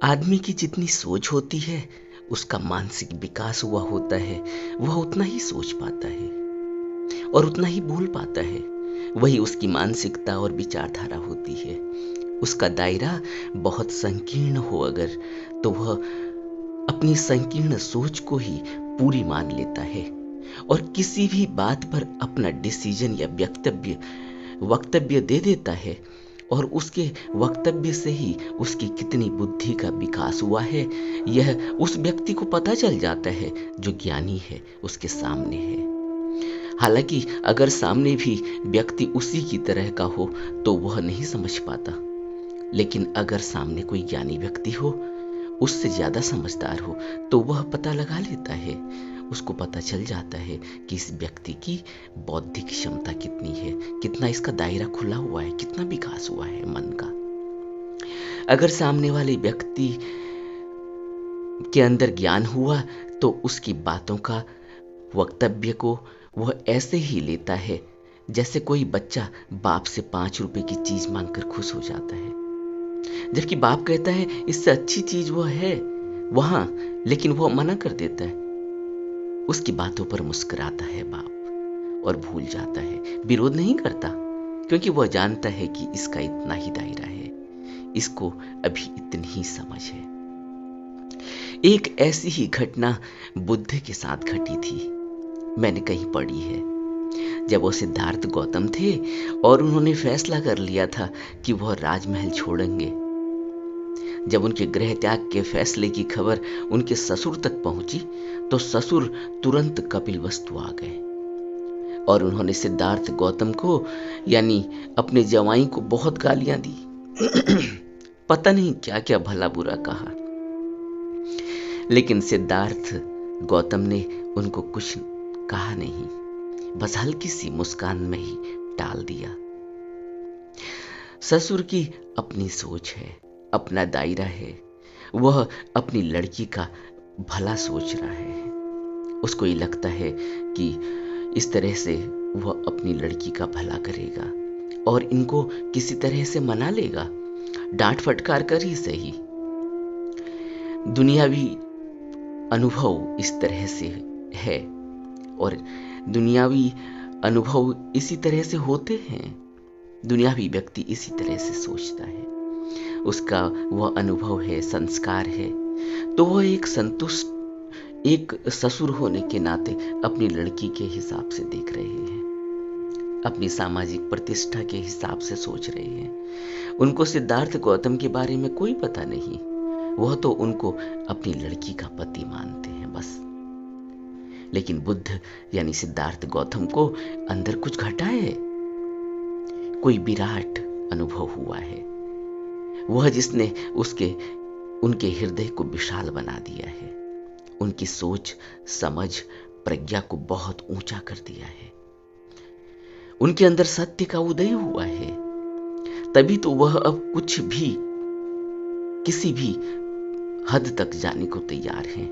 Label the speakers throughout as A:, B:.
A: आदमी की जितनी सोच होती है, उसका मानसिक विकास हुआ होता है, वह उतना ही सोच पाता है और उतना ही बोल पाता है। वही उसकी मानसिकता और विचारधारा होती है। उसका दायरा बहुत संकीर्ण हो अगर, तो वह अपनी संकीर्ण सोच को ही पूरी मान लेता है और किसी भी बात पर अपना डिसीजन या वक्तव्य दे देता है। और उसके वक्तव्य से ही उसकी कितनी बुद्धि का विकास हुआ है, यह उस व्यक्ति को पता चल जाता है जो ज्ञानी है, उसके सामने है। हालांकि अगर सामने भी व्यक्ति उसी की तरह का हो तो वह नहीं समझ पाता, लेकिन अगर सामने कोई ज्ञानी व्यक्ति हो, उससे ज्यादा समझदार हो, तो वह पता लगा लेता है। उसको पता चल जाता है कि इस व्यक्ति की बौद्धिक क्षमता कितनी है, कितना इसका दायरा खुला हुआ है, कितना विकास हुआ है मन का। अगर सामने वाले व्यक्ति के अंदर ज्ञान हुआ तो उसकी बातों का, वक्तव्य को वह ऐसे ही लेता है जैसे कोई बच्चा बाप से 5 रुपए की चीज मांगकर खुश हो जाता है, जबकि बाप कहता है इससे अच्छी चीज वह है वहां, लेकिन वह मना कर देता है। उसकी बातों पर मुस्कुराता है बाप और भूल जाता है, विरोध नहीं करता, क्योंकि वह जानता है कि इसका इतना ही दायरा है, इसको अभी इतनी ही समझ है। एक ऐसी ही घटना बुद्ध के साथ घटी थी, मैंने कहीं पढ़ी है। जब वो सिद्धार्थ गौतम थे और उन्होंने फैसला कर लिया था कि वह राजमहल छोड़ेंगे, जब उनके गृह त्याग के फैसले की खबर उनके ससुर तक पहुंची तो ससुर तुरंत कपिलवस्तु आ गए और उन्होंने सिद्धार्थ गौतम को यानी अपने जवाई को बहुत गालियां दी। पता नहीं क्या क्या भला बुरा कहा, लेकिन सिद्धार्थ गौतम ने उनको कुछ कहा नहीं, बस हल्की सी मुस्कान में ही टाल दिया। ससुर की अपनी सोच है, अपना दायरा है, वह अपनी लड़की का भला सोच रहा है। उसको ये लगता है कि इस तरह से वह अपनी लड़की का भला करेगा और इनको किसी तरह से मना लेगा, डांट फटकार कर ही सही। दुनियावी अनुभव इस तरह से है और दुनियावी अनुभव इसी तरह से होते हैं। दुनियावी व्यक्ति इसी तरह से सोचता है, उसका वह अनुभव है, संस्कार है, तो वह एक ससुर होने के नाते अपनी लड़की के हिसाब से देख रहे हैं, अपनी सामाजिक प्रतिष्ठा के हिसाब से सोच रहे हैं। उनको सिद्धार्थ गौतम के बारे में कोई पता नहीं, वह तो उनको अपनी लड़की का पति मानते हैं बस। लेकिन बुद्ध यानी सिद्धार्थ गौतम को अंदर कुछ घटा है, कोई विराट अनुभव हुआ है, वह जिसने उनके हृदय को विशाल बना दिया है, उनकी सोच समझ प्रज्ञा को बहुत ऊंचा कर दिया है। उनके अंदर सत्य का उदय हुआ है, तभी तो वह अब कुछ भी, किसी भी हद तक जाने को तैयार हैं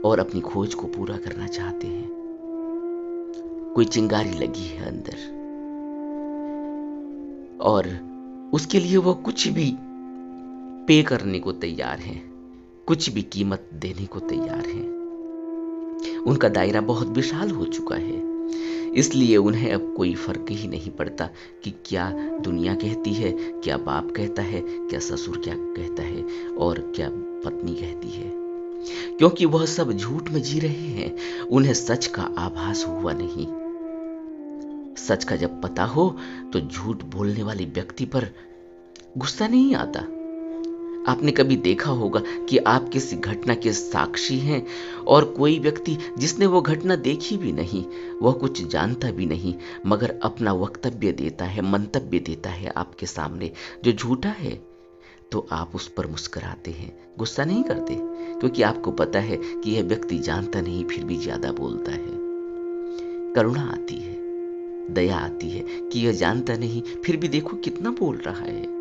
A: और अपनी खोज को पूरा करना चाहते हैं। कोई चिंगारी लगी है अंदर और उसके लिए वह कुछ भी पे करने को तैयार हैं, कुछ भी कीमत देने को तैयार हैं। उनका दायरा बहुत विशाल हो चुका है, इसलिए उन्हें अब कोई फर्क ही नहीं पड़ता कि क्या दुनिया कहती है, क्या बाप कहता है, क्या ससुर क्या कहता है और क्या पत्नी कहती है, क्योंकि वह सब झूठ में जी रहे हैं। उन्हें सच का आभास हुआ नहीं। सच का जब पता हो तो झूठ बोलने वाले व्यक्ति पर गुस्सा नहीं आता। आपने कभी देखा होगा कि आप किसी घटना के साक्षी हैं और कोई व्यक्ति जिसने वो घटना देखी भी नहीं, वह कुछ जानता भी नहीं, मगर अपना वक्तव्य देता है, मंतव्य देता है आपके सामने जो झूठा है, तो आप उस पर मुस्कुराते हैं, गुस्सा नहीं करते, क्योंकि आपको पता है कि यह व्यक्ति जानता नहीं फिर भी ज्यादा बोलता है। करुणा आती है, दया आती है कि यह जानता नहीं फिर भी देखो कितना बोल रहा है।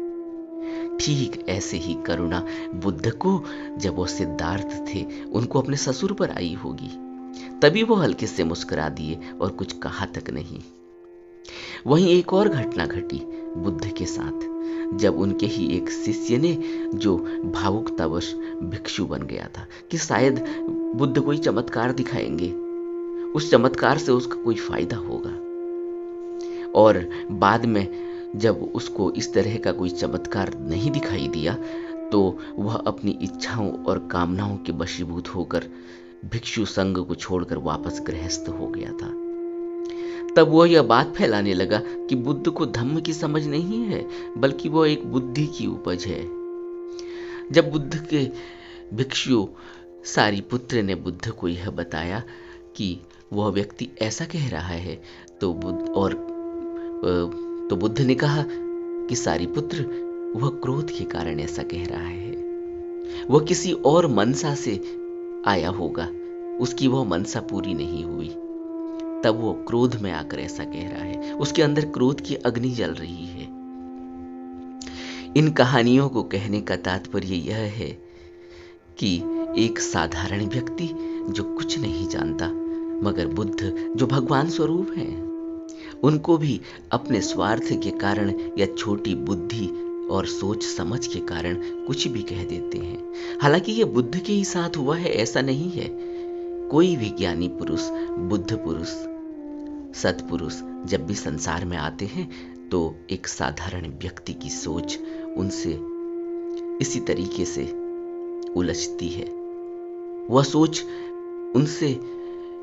A: ठीक ऐसे ही करुणा बुद्ध को जब वो सिद्धार्थ थे उनको अपने ससुर पर आई होगी, तभी वो हल्के से मुस्कुरा दिए और कुछ कहा तक नहीं। वहीं एक और घटना घटी बुद्ध के साथ, जब उनके ही एक शिष्य ने, जो भावुकतावश भिक्षु बन गया था, कि शायद बुद्ध कोई चमत्कार दिखाएंगे, उस चमत्कार से उसका कोई फायदा होगा। और बाद में जब उसको इस तरह का कोई चमत्कार नहीं दिखाई दिया, तो वह अपनी इच्छाओं और कामनाओं के वशीभूत होकर भिक्षु संघ को छोड़कर वापस गृहस्थ हो गया था। तब वह यह बात फैलाने लगा कि बुद्ध को धम्म की समझ नहीं है, बल्कि वह एक बुद्धि की उपज है। जब बुद्ध के भिक्षु सारिपुत्र ने बुद्ध को यह बताया कि वह व्यक्ति ऐसा कह रहा है, तो बुद्ध ने कहा कि सारिपुत्र, वह क्रोध के कारण ऐसा कह रहा है, वह किसी और मनसा से आया होगा, उसकी वह मनसा पूरी नहीं हुई, तब वो क्रोध में आकर ऐसा कह रहा है, उसके अंदर क्रोध की अग्नि जल रही है। इन कहानियों को कहने का तात्पर्य यह है कि एक साधारण व्यक्ति जो कुछ नहीं जानता, मगर बुद्ध जो भगवान स्वरूप हैं, उनको भी अपने स्वार्थ के कारण या छोटी बुद्धि और सोच समझ के कारण कुछ भी कह देते हैं। हालांकि यह बुद्ध के ही साथ हुआ है ऐसा नहीं है। कोई भी ज्ञानी पुरुष, बुद्ध पुरुष, सत्पुरुष जब भी संसार में आते हैं, तो एक साधारण व्यक्ति की सोच उनसे इसी तरीके से उलझती है। वह सोच उनसे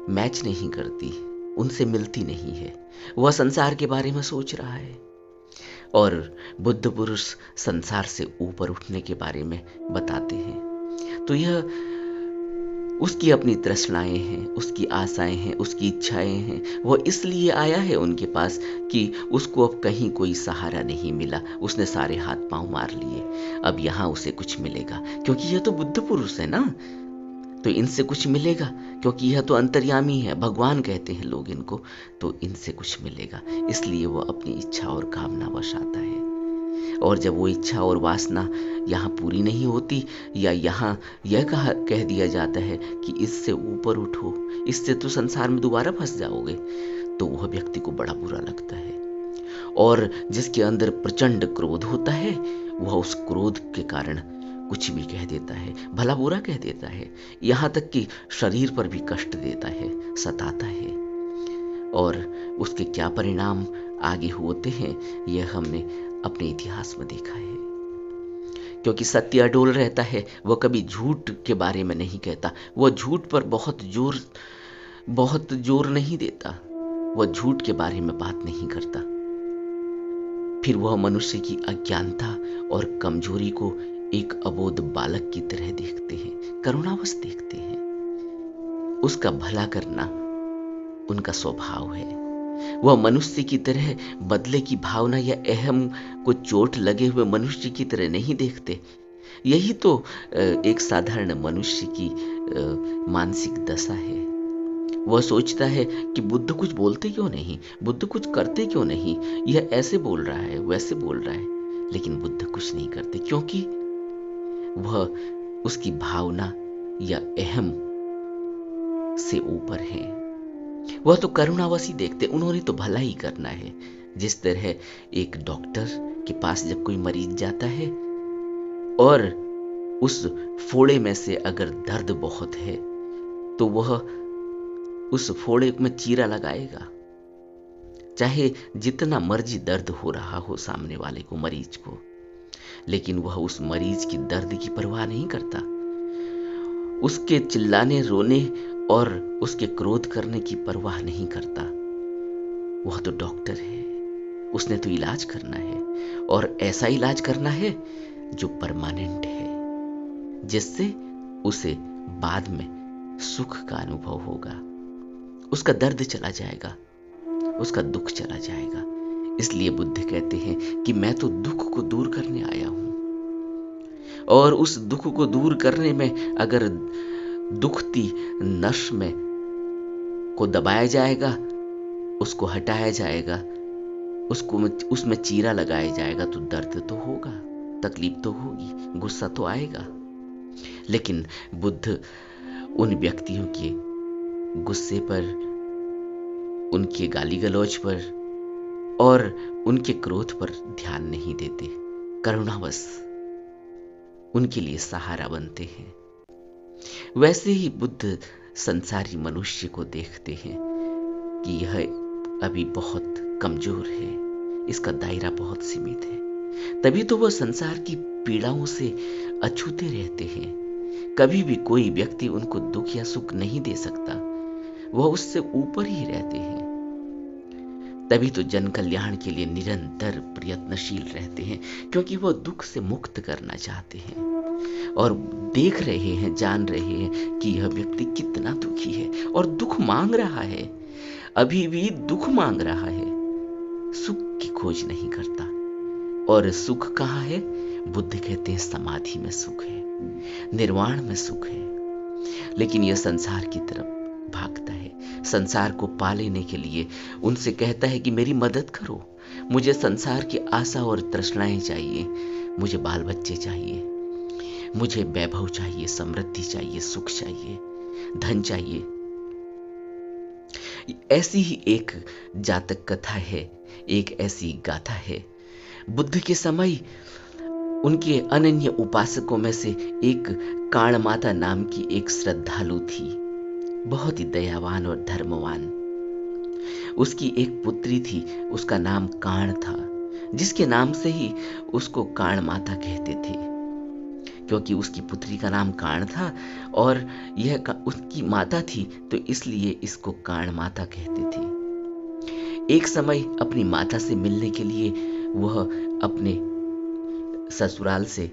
A: मैच नहीं करती, उनसे मिलती नहीं है। वह संसार के बारे में सोच रहा है और बुद्ध पुरुष संसार से ऊपर उठने के बारे में बताते हैं। तो यह उसकी अपनी तृष्णाएं हैं, उसकी आशाएं हैं, उसकी इच्छाएं हैं। वह इसलिए आया है उनके पास कि उसको अब कहीं कोई सहारा नहीं मिला, उसने सारे हाथ पांव मार लिए, अब यहाँ उसे कुछ मिलेगा, क्योंकि यह तो बुद्ध पुरुष है ना, तो इनसे कुछ मिलेगा, क्योंकि यह तो अंतर्यामी है, भगवान कहते हैं लोग इनको, तो इनसे कुछ मिलेगा। इसलिए वो अपनी इच्छा और कामना वश आता है। और जब वो इच्छा और वासना यहाँ पूरी नहीं होती, या यहाँ यह कह दिया जाता है कि इससे ऊपर उठो, इससे तो संसार में दोबारा फंस जाओगे, तो वह व्यक्ति को बड़ा बुरा लगता है। और जिसके अंदर प्रचंड क्रोध होता है, वह उस क्रोध के कारण कुछ भी कह देता है, भला बुरा कह देता है, यहाँ तक कि शरीर पर भी कष्ट देता है, सताता है। और उसके क्या परिणाम आगे होते हैं, यह हमने अपने इतिहास में देखा है। क्योंकि सत्य अडोल रहता है, वह कभी झूठ के बारे में नहीं कहता, वह झूठ पर बहुत जोर नहीं देता, वह झूठ के बारे में बात नहीं करता। फिर वह मनुष्य की अज्ञानता और कमजोरी को एक अबोध बालक की तरह देखते हैं, करुणावश देखते हैं। उसका भला करना उनका स्वभाव है। वह मनुष्य की तरह बदले की भावना या अहम को चोट लगे हुए मनुष्य की तरह नहीं देखते। यही तो एक साधारण मनुष्य की मानसिक दशा है। वह सोचता है कि बुद्ध कुछ बोलते क्यों नहीं, बुद्ध कुछ करते क्यों नहीं, यह ऐसे बोल रहा है, वैसे बोल रहा है, लेकिन बुद्ध कुछ नहीं करते, क्योंकि वह उसकी भावना या अहम से ऊपर है। वह तो करुणावश ही देखते, उन्होंने तो भला ही करना है। जिस तरह एक डॉक्टर के पास जब कोई मरीज जाता है और उस फोड़े में से अगर दर्द बहुत है, तो वह उस फोड़े में चीरा लगाएगा, चाहे जितना मर्जी दर्द हो रहा हो सामने वाले को, मरीज को, लेकिन वह उस मरीज की दर्द की परवाह नहीं करता। उसके चिल्लाने, रोने और उसके क्रोध करने की परवाह नहीं करता। वह तो डॉक्टर है, उसने तो इलाज करना है, और ऐसा इलाज करना है जो परमानेंट है, जिससे उसे बाद में सुख का अनुभव होगा। उसका दर्द चला जाएगा, उसका दुख चला जाएगा। इसलिए बुद्ध कहते हैं कि मैं तो दुख को दूर करने आया हूं, और उस दुख को दूर करने में अगर दुखती नस में को दबाया जाएगा, उसको हटाया जाएगा, उसमें चीरा लगाया जाएगा, तो दर्द तो होगा, तकलीफ तो होगी, गुस्सा तो आएगा। लेकिन बुद्ध उन व्यक्तियों के गुस्से पर, उनके गाली गलौज पर और उनके क्रोध पर ध्यान नहीं देते। करुणावश उनके लिए सहारा बनते हैं। वैसे ही बुद्ध संसारी मनुष्य को देखते हैं कि यह अभी बहुत कमजोर है, इसका दायरा बहुत सीमित है, तभी तो वह संसार की पीड़ाओं से अछूते रहते हैं। कभी भी कोई व्यक्ति उनको दुख या सुख नहीं दे सकता, वह उससे ऊपर ही रहते हैं। तभी तो जन कल्याण के लिए निरंतर प्रयत्नशील रहते हैं, क्योंकि वह दुख से मुक्त करना चाहते हैं और देख रहे हैं, जान रहे हैं कि यह व्यक्ति कितना दुखी है और दुख मांग रहा है, अभी भी दुख मांग रहा है, सुख की खोज नहीं करता। और सुख कहाँ है? बुद्ध कहते हैं समाधि में सुख है, निर्वाण में सुख है। लेकिन यह संसार की तरफ भागता है, संसार को पा लेने के लिए उनसे कहता है कि मेरी मदद करो, मुझे संसार की आशा और तृष्णाएं चाहिए, मुझे बाल बच्चे चाहिए, मुझे वैभव चाहिए, समृद्धि चाहिए, सुख चाहिए, धन चाहिए। ऐसी ही एक जातक कथा है, एक ऐसी गाथा है। बुद्ध के समय उनके अनन्य उपासकों में से एक काण माता नाम की एक श्रद्धालु थी, बहुत ही दयावान और धर्मवान। उसकी एक पुत्री थी, उसका नाम काण था, जिसके नाम से ही उसको काण माता कहते थे, क्योंकि उसकी पुत्री का नाम काण था और यह उसकी माता थी, तो इसलिए इसको काण माता कहते थे। एक समय अपनी माता से मिलने के लिए वह अपने ससुराल से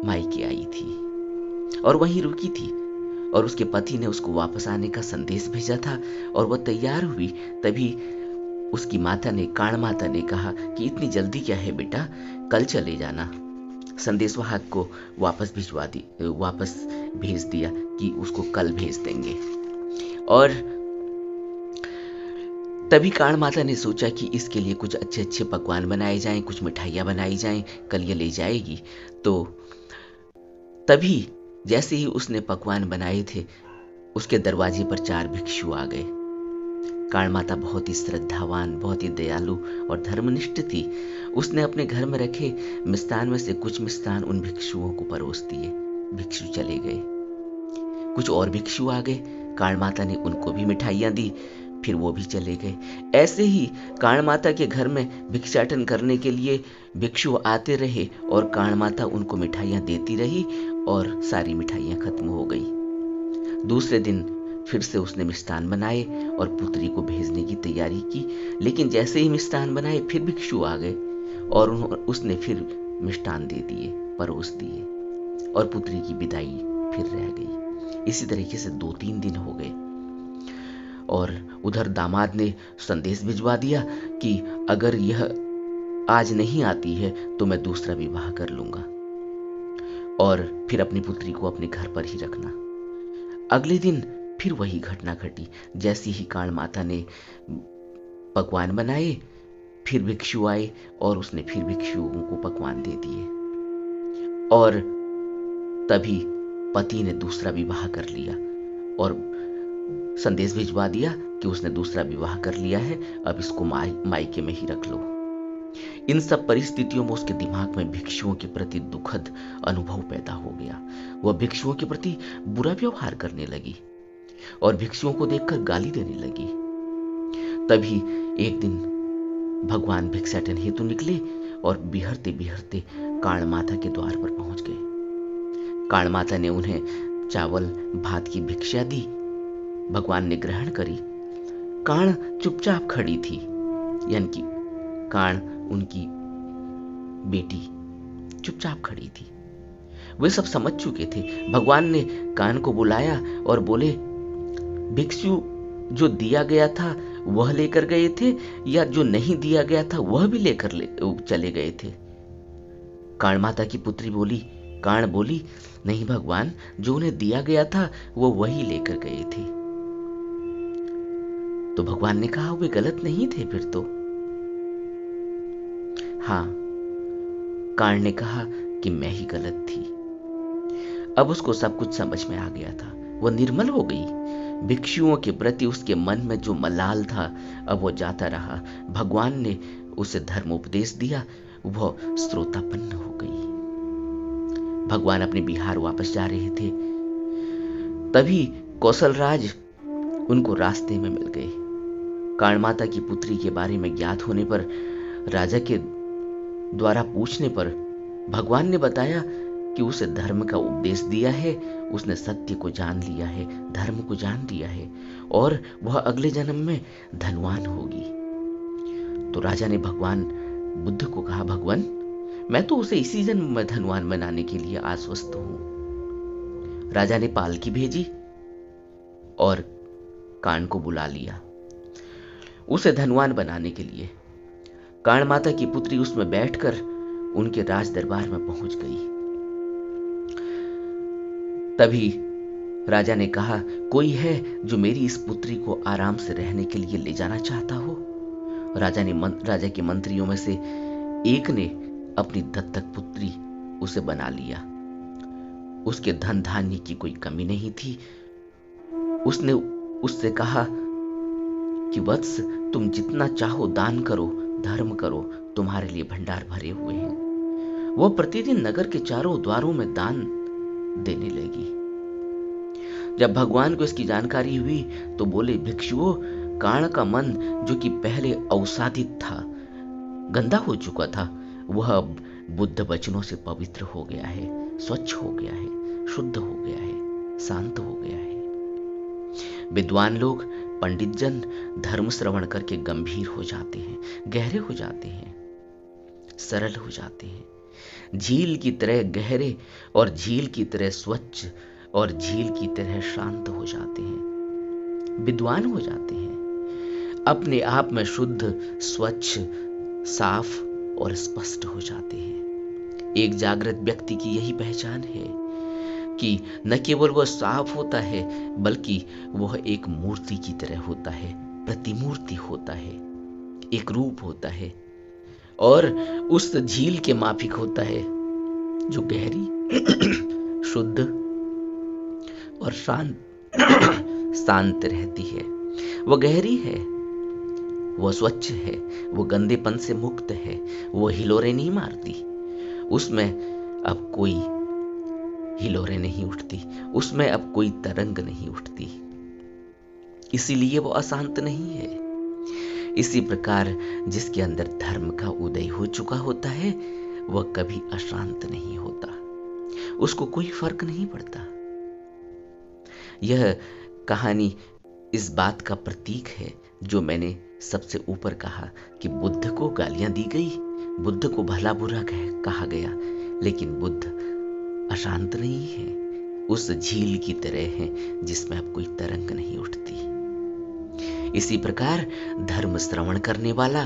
A: मायके आई थी और वहीं रुकी थी, और उसके पति ने उसको वापस आने का संदेश भेजा था और वह तैयार हुई। तभी उसकी माता ने, काण माता ने कहा कि इतनी जल्दी क्या है बेटा, कल चले जाना। संदेशवाहक को वापस भेज दिया कि उसको कल भेज देंगे। और तभी काण माता ने सोचा कि इसके लिए कुछ अच्छे अच्छे पकवान बनाए जाएं, कुछ मिठाइयाँ बनाई जाएं, कल ये ले जाएगी। तो तभी जैसे ही उसने पकवान बनाए थे, उसके दरवाजे पर 4 भिक्षु आ गए। काण माता बहुत ही श्रद्धावान, बहुत ही दयालु और धर्मनिष्ठ थी। उसने अपने घर में रखे मिष्ठान में से कुछ मिष्ठान उन भिक्षुओं को परोस दिए। भिक्षु चले गए। कुछ और भिक्षु आ गए, काण माता ने उनको भी मिठाइयाँ दी, फिर वो भी चले गए। ऐसे ही काण माता के घर में भिक्षाटन करने के लिए भिक्षु आते रहे और काण माता उनको मिठाइयाँ देती रही और सारी मिठाइयाँ खत्म हो गई। दूसरे दिन फिर से उसने मिष्ठान बनाए और पुत्री को भेजने की तैयारी की, लेकिन जैसे ही मिष्ठान बनाए फिर भिक्षु आ गए और उसने फिर मिष्ठान दे दिए, परोस दिए, और पुत्री की विदाई फिर रह गई। इसी तरीके से 2-3 दिन हो गए और उधर दामाद ने संदेश भिजवा दिया कि अगर यह आज नहीं आती है तो मैं दूसरा विवाह कर लूंगा और फिर अपनी पुत्री को अपने घर पर ही रखना। अगले दिन फिर वही घटना घटी। जैसे ही काण माता ने पकवान बनाए, फिर भिक्षु आए और उसने फिर भिक्षुओं को पकवान दे दिए, और तभी पति ने दूसरा विवाह कर लिया और संदेश भिजवा दिया कि उसने दूसरा विवाह कर लिया है, अब इसको मायके में ही रख लो। इन सब परिस्थितियों में उसके दिमाग में भिक्षुओं के प्रति दुखद अनुभव पैदा हो गया। वह भिक्षुओं के प्रति बुरा व्यवहार करने लगी और भिक्षुओं को देखकर गाली देने लगी। तभी एक दिन भगवान भिक्षाटन हेतु निकले और बिहरते बिहरते काण माता के द्वार पर पहुंच गए। काण माता ने उन्हें चावल भात की भिक्षा दी। भगवान ने ग्रहण करी। काण चुपचाप खड़ी थी, यानी कि काण उनकी बेटी चुपचाप खड़ी थी। वे सब समझ चुके थे। भगवान ने कान को बुलाया और बोले, भिक्षु जो दिया गया था वह लेकर गए थे या जो नहीं दिया गया था वह भी लेकर चले गए थे? काण माता की पुत्री बोली, काण बोली, नहीं भगवान, जो उन्हें दिया गया था वो वही लेकर गए थे। तो भगवान ने कहा, वे गलत नहीं थे फिर तो? हाँ, काण ने कहा कि मैं ही गलत थी। अब उसको सब कुछ समझ में आ गया था। वह निर्मल हो गई। भिक्षुओं के प्रति उसके मन में जो मलाल था अब वो जाता रहा। भगवान ने उसे धर्म उपदेश दिया। वह श्रोतापन्न हो गई। भगवान अपने बिहार वापस जा रहे थे, तभी कौशलराज उनको रास्ते में मिल गए। काणमाता की पुत्री के बारे में ज्ञात होने पर, राजा के द्वारा पूछने पर भगवान ने बताया कि उसे धर्म का उपदेश दिया है, उसने सत्य को जान लिया है, धर्म को जान लिया है और वह अगले जन्म में धनवान होगी। तो राजा ने भगवान बुद्ध को कहा, भगवान मैं तो उसे इसी जन्म में धनवान बनाने के लिए आश्वस्त हूं। राजा ने पालकी भेजी और कान को बुला लिया उसे धनवान बनाने के लिए। काण माता की पुत्री उसमें बैठकर उनके राज दरबार में पहुंच गई। तभी राजा ने कहा, कोई है जो मेरी इस पुत्री को आराम से रहने के लिए ले जाना चाहता हो? राजा के मंत्रियों में से एक ने अपनी दत्तक पुत्री उसे बना लिया। उसके धन धान्य की कोई कमी नहीं थी। उसने उससे कहा कि वत्स, तुम जितना चाहो दान करो, धर्म करो, तुम्हारे लिए भंडार भरे हुए हैं। वह प्रतिदिन नगर के चारों द्वारों में दान देने लगी। जब भगवान को इसकी जानकारी हुई तो बोले, भिक्षुओं, काण का मन जो कि पहले अवसादित था, गंदा हो चुका था, वह अब बुद्ध वचनों से पवित्र हो गया है, स्वच्छ हो गया है, शुद्ध हो गया है, शांत हो गया है। विद्वान लोग, पंडित जन धर्म श्रवण करके गंभीर हो जाते हैं, गहरे हो जाते हैं, सरल हो जाते हैं, झील की तरह गहरे और झील की तरह स्वच्छ और झील की तरह शांत हो जाते हैं, विद्वान हो जाते हैं, अपने आप में शुद्ध, स्वच्छ, साफ और स्पष्ट हो जाते हैं। एक जागृत व्यक्ति की यही पहचान है कि न केवल वह साफ होता है, बल्कि वह एक मूर्ति की तरह होता है, प्रतिमूर्ति होता है, एक रूप होता है और उस झील के माफिक होता है जो गहरी, शुद्ध और शांत रहती है। वह गहरी है, वह स्वच्छ है, वह गंदेपन से मुक्त है, वह हिलोरे नहीं मारती, उसमें अब कोई हिलोरे नहीं उठती, उसमें अब कोई तरंग नहीं उठती, इसीलिए वो अशांत नहीं है। इसी प्रकार जिसके अंदर धर्म का उदय हो चुका होता है, वह कभी अशांत नहीं होता, उसको कोई फर्क नहीं पड़ता। यह कहानी इस बात का प्रतीक है जो मैंने सबसे ऊपर कहा कि बुद्ध को गालियां दी गई, बुद्ध को भला बुरा कहा गया, लेकिन बुद्ध अशांत नहीं है, उस झील की तरह है जिसमें अब कोई तरंग नहीं उठती। इसी प्रकार धर्म श्रवण करने वाला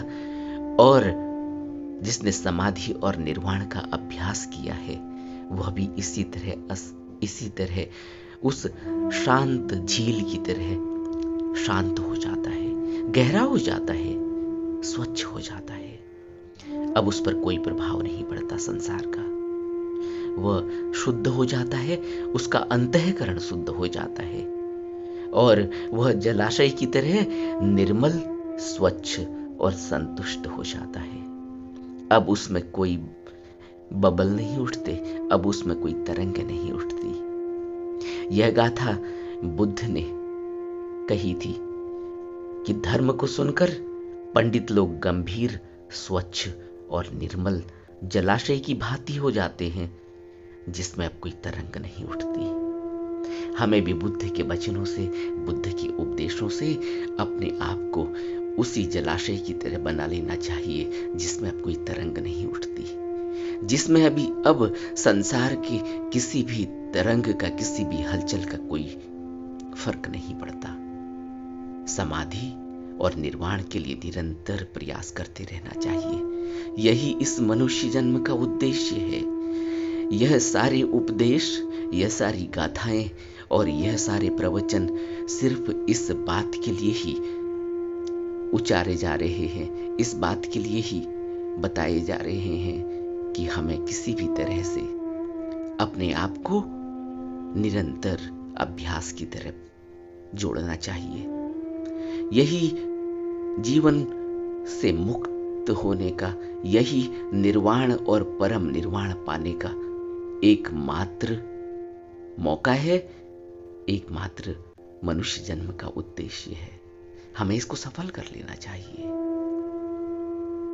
A: और जिसने समाधि और निर्वाण का अभ्यास किया है, वह भी इसी तरह उस शांत झील की तरह शांत हो जाता है, गहरा हो जाता है, स्वच्छ हो जाता है। अब उस पर कोई प्रभाव नहीं पड़ता संसार का, वह शुद्ध हो जाता है, उसका अंतःकरण शुद्ध हो जाता है और वह जलाशय की तरह निर्मल, स्वच्छ और संतुष्ट हो जाता है। अब उसमें कोई बबल नहीं उठते, अब उसमें कोई तरंग नहीं उठती। यह गाथा बुद्ध ने कही थी कि धर्म को सुनकर पंडित लोग गंभीर, स्वच्छ और निर्मल जलाशय की भांति हो जाते हैं जिसमें अब कोई तरंग नहीं उठती। हमें भी बुद्ध के वचनों से, बुद्ध के उपदेशों से अपने आप को उसी जलाशय की तरह बना लेना चाहिए जिसमें अब कोई तरंग नहीं उठती, जिसमें अब संसार के किसी भी तरंग का, किसी भी हलचल का कोई फर्क नहीं पड़ता। समाधि और निर्वाण के लिए निरंतर प्रयास करते रहना चाहिए। यही इस मनुष्य जन्म का उद्देश्य है। यह सारे उपदेश, यह सारी गाथाएं और यह सारे प्रवचन सिर्फ इस बात के लिए ही उचारे जा रहे हैं, इस बात के लिए ही बताए जा रहे हैं कि हमें किसी भी तरह से अपने आप को निरंतर अभ्यास की तरफ जोड़ना चाहिए। यही जीवन से मुक्त मुक्त होने का, यही निर्वाण और परम निर्वाण पाने का एकमात्र मौका है, एकमात्र मनुष्य जन्म का उद्देश्य है। हमें इसको सफल कर लेना चाहिए।